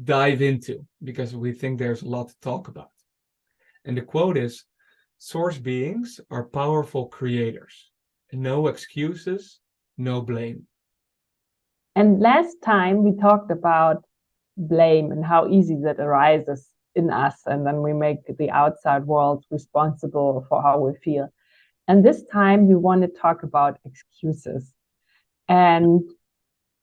dive into because we think there's a lot to talk about. And the quote is, source beings are powerful creators. No excuses, no blame. And last time we talked about blame and how easy that arises in us. And then we make the outside world responsible for how we feel. And this time we want to talk about excuses. And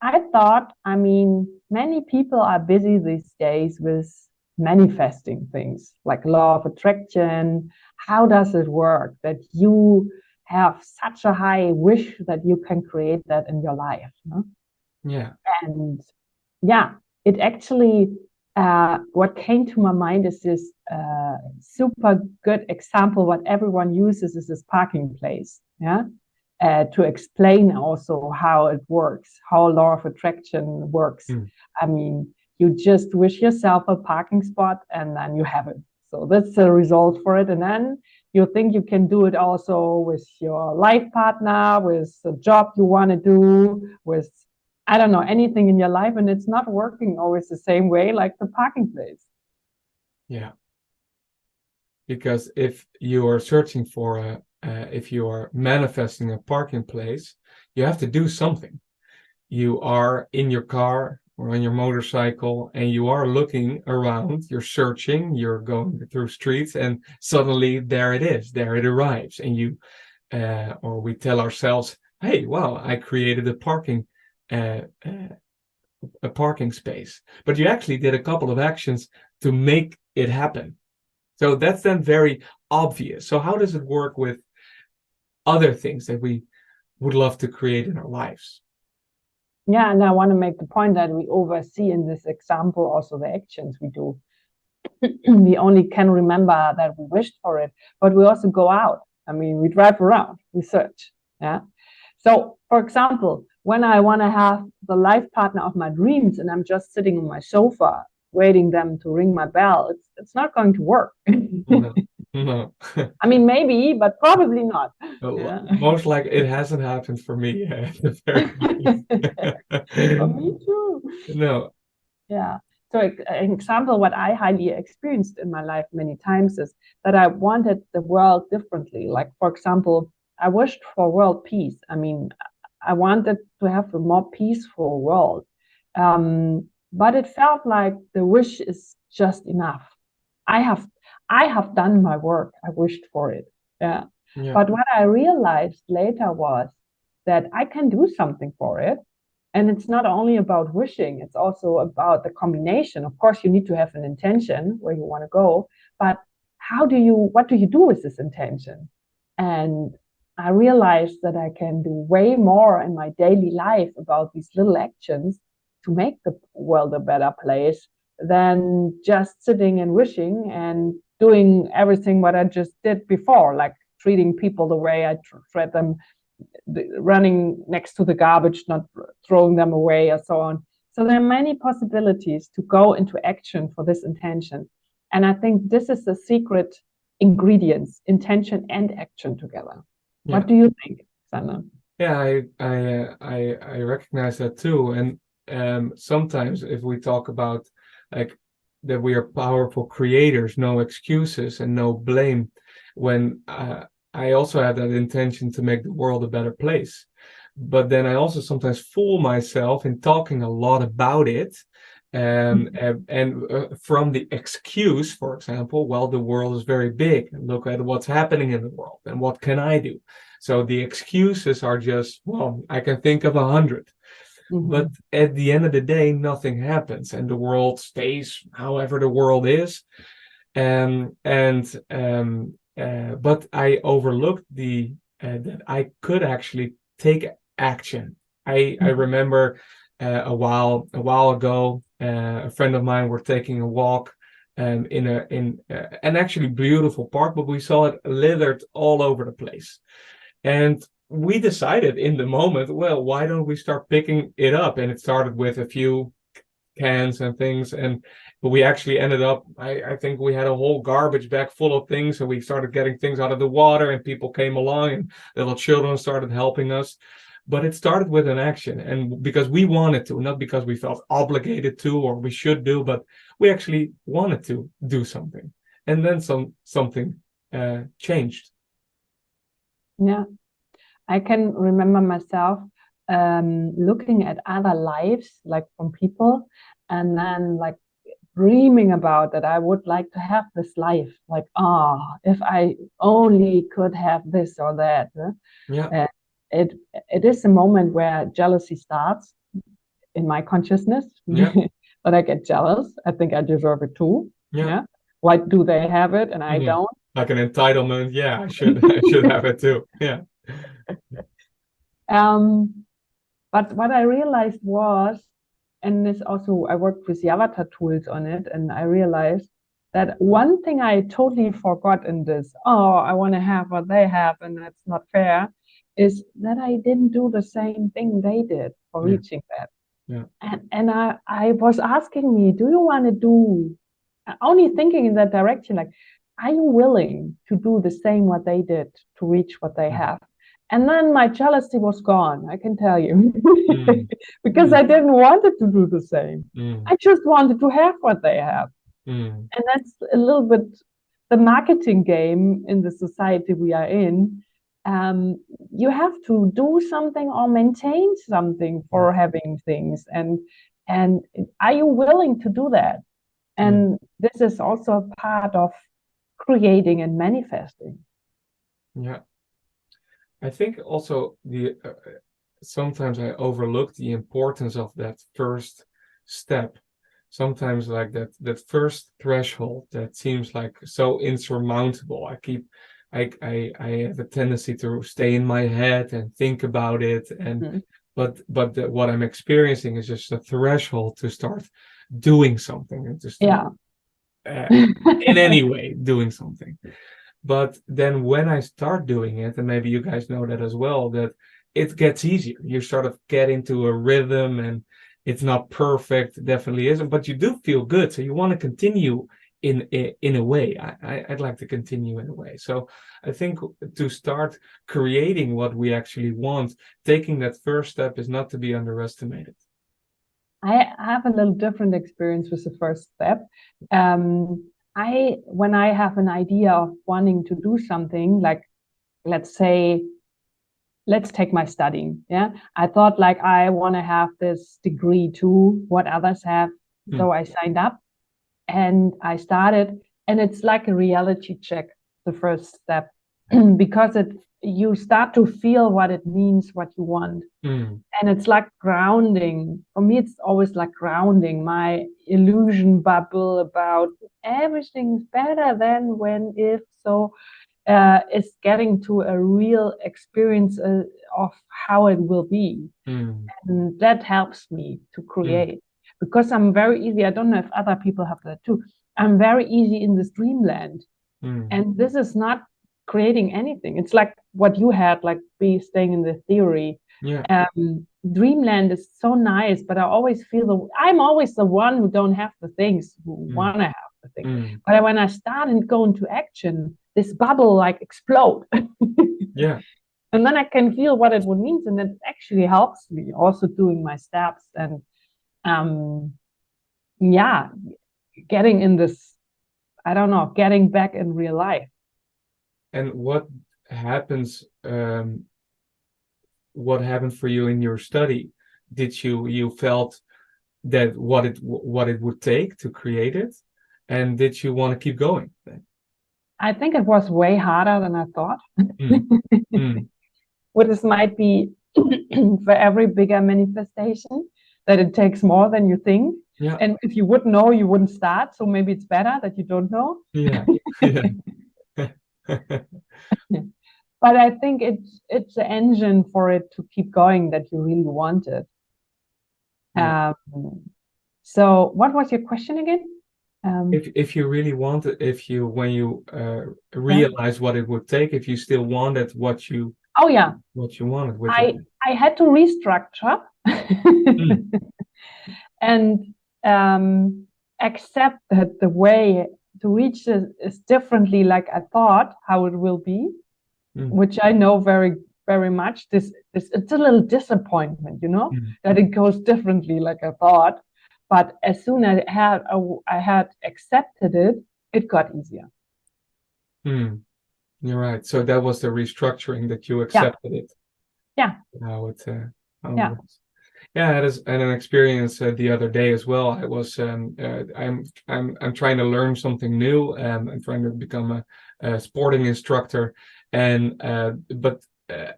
I thought, many people are busy these days with manifesting things like law of attraction. How does it work that you have such a high wish that you can create that in your life? No? Yeah. And yeah, it actually, what came to my mind is this super good example. What everyone uses is this parking place. Yeah. To explain also how it works, how law of attraction works. You just wish yourself a parking spot and then you have it. So that's the result for it. And then you think you can do it also with your life partner, with the job you want to do, with, I don't know, anything in your life. And it's not working always the same way like the parking place. Yeah. Because if you are searching for if you are manifesting a parking place, you have to do something. You are in your car or on your motorcycle and you are looking around, you're searching, you're going through streets, and suddenly there it is, there it arrives. And you, or we tell ourselves, hey, wow, I created a parking space. But you actually did a couple of actions to make it happen. So that's then very obvious. So how does it work with other things that we would love to create in our lives? Yeah, and I want to make the point that we oversee in this example also the actions we do. We only can remember that we wished for it, but we also go out. We drive around, we search. Yeah. So, for example, when I want to have the life partner of my dreams and I'm just sitting on my sofa waiting them to ring my bell, it's not going to work. No. Maybe, but probably not. Yeah. Most likely it hasn't happened for me yet. For me too. No. Yeah. So an example, what I highly experienced in my life many times is that I wanted the world differently. Like, for example, I wished for world peace. I wanted to have a more peaceful world. But it felt like the wish is just enough. I have done my work. I wished for it. Yeah. But what I realized later was that I can do something for it. And it's not only about wishing, it's also about the combination. Of course, you need to have an intention where you want to go, but what do you do with this intention? And I realized that I can do way more in my daily life about these little actions to make the world a better place than just sitting and wishing and doing everything what I just did before, like treating people the way I treat them, running next to the garbage, not throwing them away, or so on. So there are many possibilities to go into action for this intention. And I think this is the secret ingredients, intention and action together. Yeah. What do you think, Sander? Yeah, I recognize that too. And sometimes if we talk about like that we are powerful creators, no excuses and no blame, when I also have that intention to make the world a better place. But then I also sometimes fool myself in talking a lot about it. And from the excuse, for example, well, the world is very big. Look at what's happening in the world and what can I do? So the excuses are just, well, I can think of 100. But at the end of the day, nothing happens and the world stays however the world is. But I overlooked that I could actually take action. I remember a while ago, a friend of mine were taking a walk in an actually beautiful park, but we saw it littered all over the place. And we decided in the moment, well, why don't we start picking it up? And it started with a few cans and things, but we actually ended up, I think we had a whole garbage bag full of things, and we started getting things out of the water, and people came along and little children started helping us. but it started with an action, and because we wanted to, not because we felt obligated to or we should do, but we actually wanted to do something, and then something changed. Yeah, I can remember myself looking at other lives, like from people, and then like dreaming about that I would like to have this life. Like, if I only could have this or that. Yeah. It is a moment where jealousy starts in my consciousness. Yeah. That I get jealous. I think I deserve it too. Yeah. Yeah. Why do they have it and I don't? Like an entitlement. Yeah, I should have it too. Yeah. But what I realized was, and this also, I worked with the avatar tools on it, and I realized that one thing I totally forgot in this, I want to have what they have, and that's not fair, is that I didn't do the same thing they did for reaching that. Yeah. And I was asking me, do you want to do, only thinking in that direction, like, are you willing to do the same what they did to reach what they have? And then my jealousy was gone, I can tell you, because I didn't want it to do the same. I just wanted to have what they have. And that's a little bit the marketing game in the society we are in. You have to do something or maintain something for having things. And are you willing to do that? And this is also a part of creating and manifesting. Yeah. I think also sometimes I overlook the importance of that first step. Sometimes like that first threshold that seems like so insurmountable. I have a tendency to stay in my head and think about it, and but what I'm experiencing is just a threshold to start doing something and to start in any way doing something. But then when I start doing it, and maybe you guys know that as well, that it gets easier. You sort of get into a rhythm, and it's not perfect, definitely isn't, but you do feel good. So you want to continue in a way. I'd like to continue in a way. So I think to start creating what we actually want, taking that first step is not to be underestimated. I have a little different experience with the first step. When I have an idea of wanting to do something, like let's take my studying. Yeah, I thought like I want to have this degree too, what others have. So I signed up and I started, and it's like a reality check, the first step, because you start to feel what it means, what you want. And it's like grounding. For me, it's always like grounding my illusion bubble about everything's better than when, if. So it's getting to a real experience of how it will be. And that helps me to create, because I'm very easy. I don't know if other people have that too. I'm very easy in this dreamland. And this is not creating anything. It's like what you had, like staying in the theory. Dreamland is so nice, but I always feel I'm always the one who don't have the things, who want to have the things. But when I start and go into action, this bubble like explode. And then I can feel what it would mean, and it actually helps me also doing my steps and getting in this, I don't know, getting back in real life. And what happens? What happened for you in your study? Did you felt that what it would take to create it, and did you want to keep going? I think it was way harder than I thought. What this might be for every bigger manifestation, that it takes more than you think. And if you would know, you wouldn't start. So maybe it's better that you don't know. But I think it's the engine for it to keep going that you really wanted. So what was your question again? If you really wanted, when you realized what it would take, if you still wanted what you wanted with it. I had to restructure and accept that the way to reach it is differently like I thought how it will be, which I know very very much this it's a little disappointment, Mm. that it goes differently like I thought. But as soon as I had accepted it, it got easier. Mm. You're right. So that was the restructuring, that you Yeah, accepted it. yeah, How it how it yeah, was. Yeah, I had an experience the other day as well. I'm trying to learn something new. I'm trying to become a sporting instructor, and but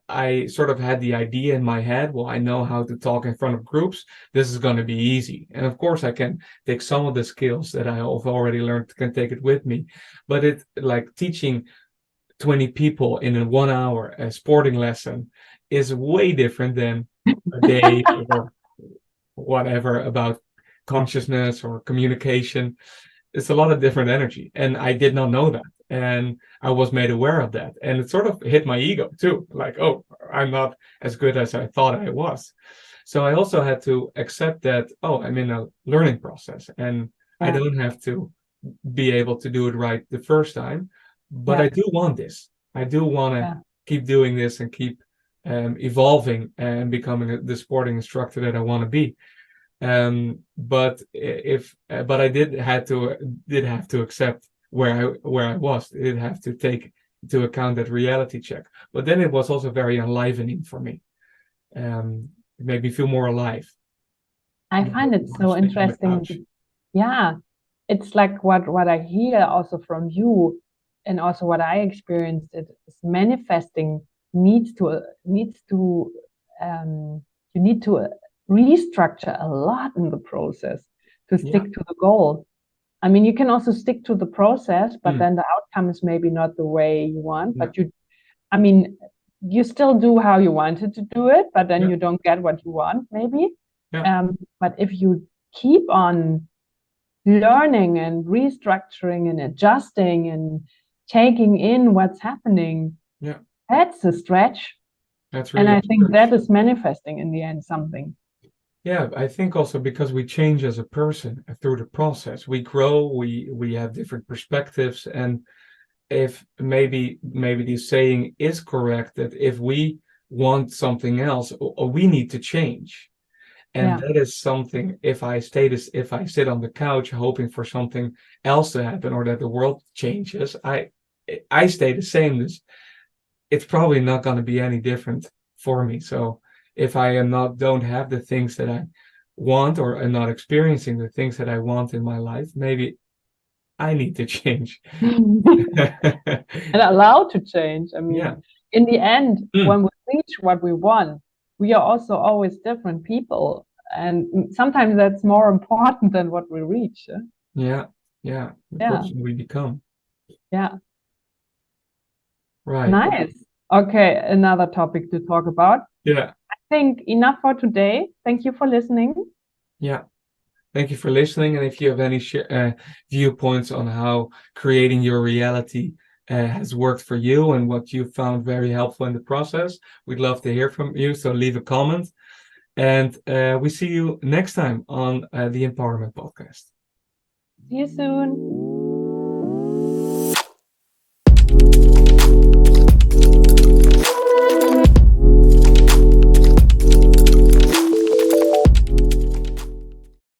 I sort of had the idea in my head. Well, I know how to talk in front of groups. This is going to be easy, and of course, I can take some of the skills that I have already learned, can take it with me. But it's like teaching 20 people in a 1 hour a sporting lesson is way different than a day or whatever about consciousness or communication. It's a lot of different energy. And I did not know that. And I was made aware of that. And it sort of hit my ego too. Like, oh, I'm not as good as I thought I was. So I also had to accept that, oh, I'm in a learning process and I yeah, don't have to be able to do it right the first time. But yeah, I do want this. I do want to yeah, keep doing this and keep evolving and becoming the sporting instructor that I want to be. But I did have to accept where I was. I did have to take into account that reality check. But then it was also very enlivening for me. It made me feel more alive. I find it so Staying on the interesting. couch. Yeah, it's like what I hear also from you, and also what I experienced. It is manifesting needs to you need to restructure a lot in the process to Yeah. stick to the goal. I mean, you can also stick to the process, but Mm. then the outcome is maybe not the way you want. Yeah. But I mean, you still do how you wanted to do it, but then Yeah. you don't get what you want, maybe. Yeah. But if you keep on learning and restructuring and adjusting and taking in what's happening, Yeah. that's a stretch. That's And really I a think that stretch. is manifesting in the end something. Yeah, I think also because we change as a person through the process. We grow, we have different perspectives, and if maybe the saying is correct that if we want something else, or we need to change. And Yeah. that is something, if I sit on the couch hoping for something else to happen or that the world changes, I stay the same. It's probably not going to be any different for me. So if I am not don't have the things that I want, or am not experiencing the things that I want in my life, maybe I need to change. And allowed to change. I Yeah. mean, in the end, Mm. when we reach what we want, we are also always different people. And sometimes that's more important than what we reach. Yeah. Yeah. The Yeah. person we become. Yeah. Right. Nice. Okay. Another topic to talk about. Yeah. I think enough for today. Thank you for listening. Yeah. Thank you for listening. And if you have any viewpoints on how creating your reality has worked for you and what you found very helpful in the process, we'd love to hear from you. So leave a comment. And we see you next time on the Empowerment Podcast. See you soon.